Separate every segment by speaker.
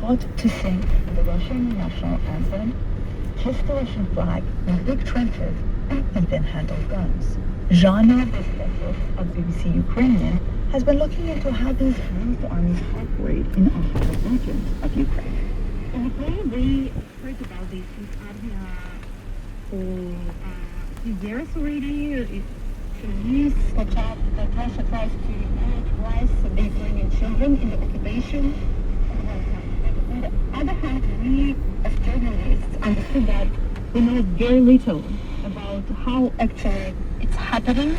Speaker 1: taught to sing the Russian national anthem, kiss the Russian flag in big trenches, and even handle guns. Zhana, the specialist of BBC Ukrainian, has been looking into how these youth armies operate in occupied regions of Ukraine.
Speaker 2: In Ukraine, we heard about this youth army for a few years already. It's news got up that Russia tries to militarize the Ukrainian children in the occupation. On the other hand, we as journalists understood that we know very little about how actually it's happening,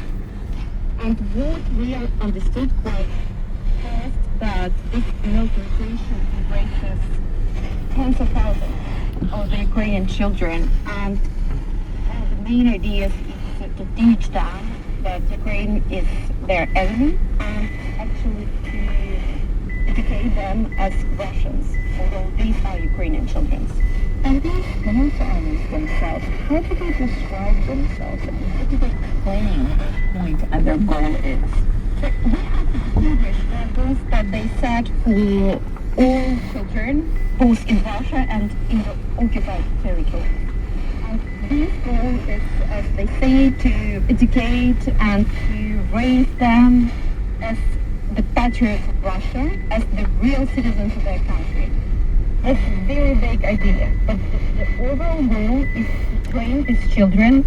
Speaker 2: and what we understood quite fast that this militarization embraces tens of thousands of the Ukrainian children, and one of the main ideas is to teach them that Ukraine is their enemy, and actually to educate them as Russians, although these are Ukrainian children.
Speaker 1: And these military armies themselves, how do they describe themselves? And what do they claim their point and their goal is?
Speaker 2: So we have to distinguish the goals that they set for all children, both in Russia and in the occupied territory. And this goal is, as they say, to educate and to raise them as the patriots of Russia, as the real citizens of their country. That's a very big idea, but the overall goal is to train these children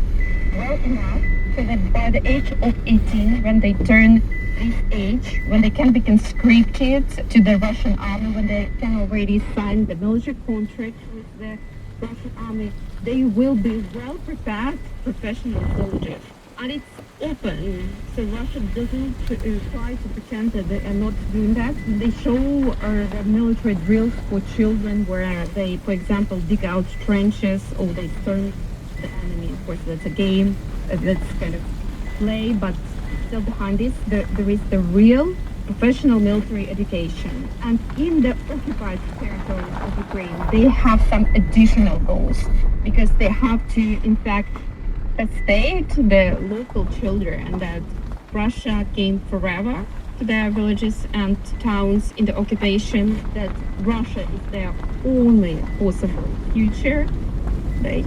Speaker 2: well enough so that by the age of 18, when they turn this age, when they can be conscripted to the Russian army, when they can already sign the military contract with the Russian army, they will be well prepared professional soldiers. And it's open, so Russia doesn't try to pretend that they are not doing that. They show the military drills for children where they, for example, dig out trenches or they storm the enemy. Of course, that's a game, that's kind of play, but still behind this, there is the real professional military education. And in the occupied territories of Ukraine, they have some additional goals because they have to, in fact, state the local children that Russia came forever to their villages and towns in the occupation, that Russia is their only possible future. They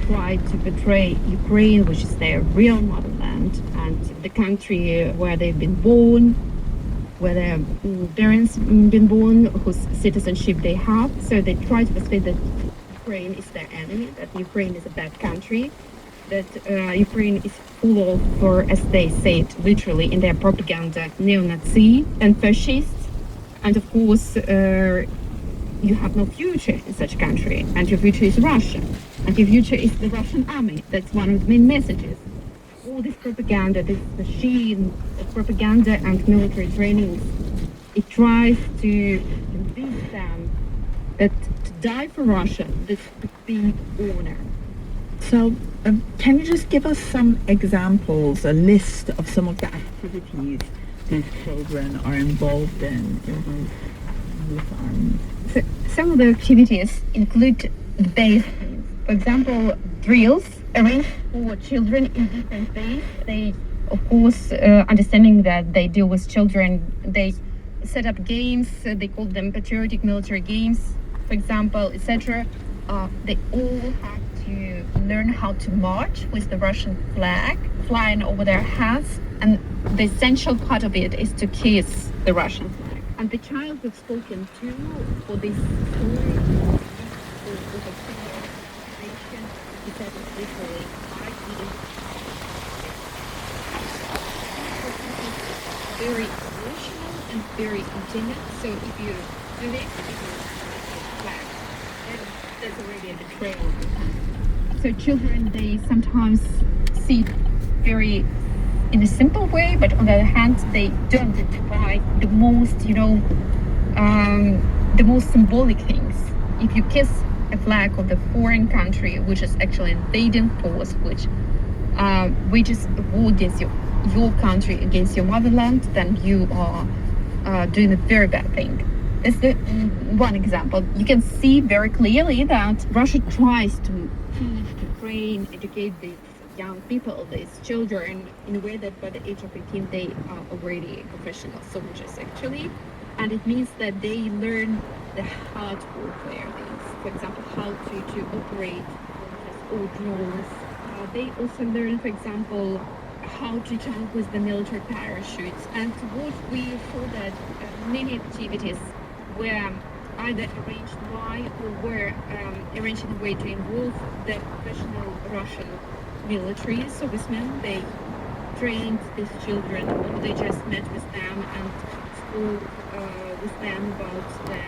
Speaker 2: try to portray Ukraine, which is their real motherland and the country where they've been born, where their parents been born, whose citizenship they have. So they try to persuade that Ukraine is their enemy, that Ukraine is a bad country, that Ukraine is full of, or as they say it literally in their propaganda, neo-Nazi and fascists. And of course, you have no future in such a country, and your future is Russia, and your future is the Russian army. That's one of the main messages. All this propaganda, this machine of propaganda and military trainings, it tries to convince them that to die for Russia, this would be honor.
Speaker 1: So, can you just give us some examples, a list of some of the activities these children are involved in these armies?
Speaker 2: So, some of the activities include the basic things. For example, drills arranged for children in different ways. They, of course, understanding that they deal with children, they set up games, they call them patriotic military games, for example, etc. They all have to learn how to march with the Russian flag flying over their heads, and the essential part of it is to kiss the Russian flag. And the child was spoken to for this story with a creation, he said it's literally very emotional and very intimate. So if you do this, if you flag, that's already a betrayal. So children, they sometimes see it very in a simple way, but on the other hand, they do identify the most, the most symbolic things. If you kiss a flag of the foreign country, which is actually an invading force, which wages a war against your country, against your motherland, then you are doing a very bad thing. It's the one example. You can see very clearly that Russia tries to teach, to train, educate these young people, these children, in a way that by the age of 18 they are already professional soldiers actually. And it means that they learn the hard warfare things. For example, how to operate or drones. They also learn, for example, how to jump with the military parachutes. And what we saw that many activities were either arranged by or were arranged in a way to involve the professional Russian military servicemen. They trained these children, or they just met with them and spoke with them about the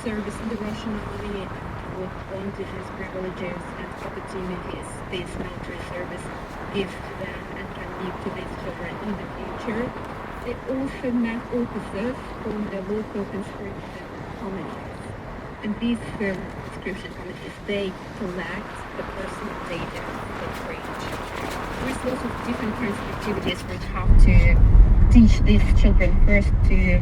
Speaker 2: service in the Russian army and what advantages, privileges, and opportunities this military service gives to them and can give to these children in the future. They also met officers from the local conscription committees. And these conscription committees, they collect the personal data they range. There's lots of different kinds of activities we have to teach these children first to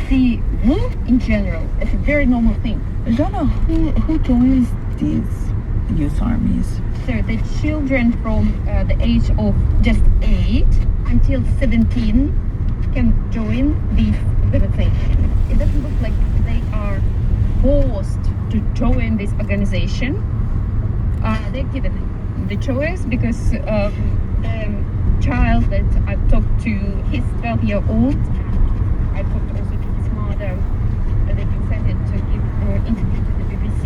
Speaker 2: see war in general as a very normal thing.
Speaker 1: Jana, who joins these youth armies?
Speaker 2: So the children from the age of just 8 until 17 can join these organizations. It doesn't look like they are forced to join this organization. They're given the choice because the child that I've talked to, he's 12-year-old. I talked also to his mother. They consented to give an interview to the BBC.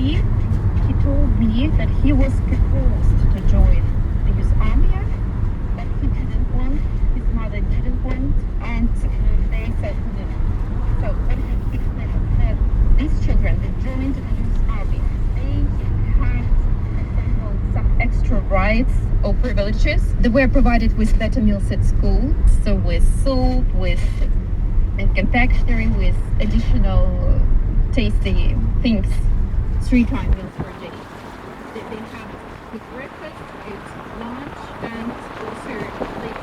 Speaker 2: He told me that he was proposed to join the youth army, but he didn't want. His mother didn't want, and they said no. So when he explained that these children that joined the youth army, they had some extra rights or privileges. They were provided with better meals at school, so with soup, with and confectionery, with additional tasty things, 3-time meals per day. They have good breakfast, good lunch, and also they